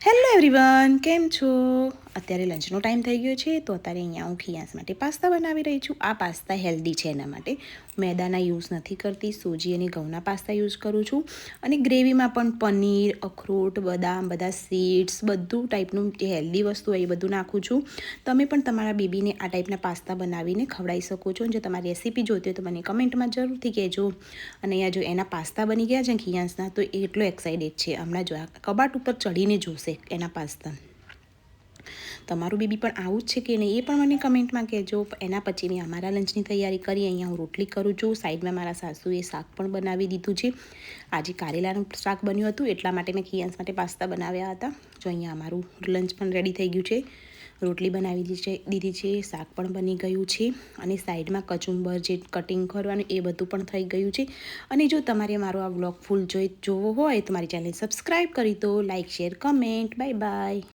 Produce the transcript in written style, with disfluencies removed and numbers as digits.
Hello everyone, કેમ છો? અત્યારે લંચનો ટાઈમ થઈ ગયો છે તો અત્યારે અહીંયા હું ખિયાસ માટે પાસ્તા બનાવી રહી છું. આ પાસ્તા હેલ્ધી છે, એના માટે મેદાના યુઝ નથી કરતી, સૂજી અને ઘઉંના પાસ્તા યુઝ કરું છું. અને ગ્રેવીમાં પણ પનીર, અખરોટ, બદામ, બધા સીડ્સ, બધું ટાઈપનું જે હેલ્ધી વસ્તુ હોય એ બધું નાખું છું. તમે પણ તમારા બેબીને આ ટાઈપના પાસ્તા બનાવીને ખવડાવી શકો છો. જો તમારી રેસીપી જોઈતી હોય તો મને કમેન્ટમાં જરૂરથી કહેજો. અને અહીંયા જો એના પાસ્તા બની ગયા છે ખિયાસના, તો એ એટલો એક્સાઇટેડ છે. હમણાં જો આ કબાટ ઉપર ચડીને જોશે એના પાસ્તા. તમારું બેબી પણ આવું જ છે કે નહીં એ પણ મને કમેન્ટમાં કહેજો. એના પછી મેં અમારા લંચની તૈયારી કરી. અહીંયા હું રોટલી કરું છું. સાઈડમાં મારા સાસુએ શાક પણ બનાવી દીધું છે. આજે કારેલાનું શાક બન્યું હતું, એટલા માટે મેં ખિયાસ માટે પાસ્તા બનાવ્યા હતા. જો અહીંયા અમારું લંચ પણ રેડી થઈ ગયું છે. રોટલી બનાવી દીધી છે, શાક પણ બની ગયું છે. અને સાઈડમાં કચુંબર જે કટિંગ કરવાનું એ બધું પણ થઈ ગયું છે. અને જો તમારે મારો આ વ્લોગ ફૂલ જોવો હોય તો મારી ચેનલ સબસ્ક્રાઈબ કરી દો. Like, share, comment. Bye bye.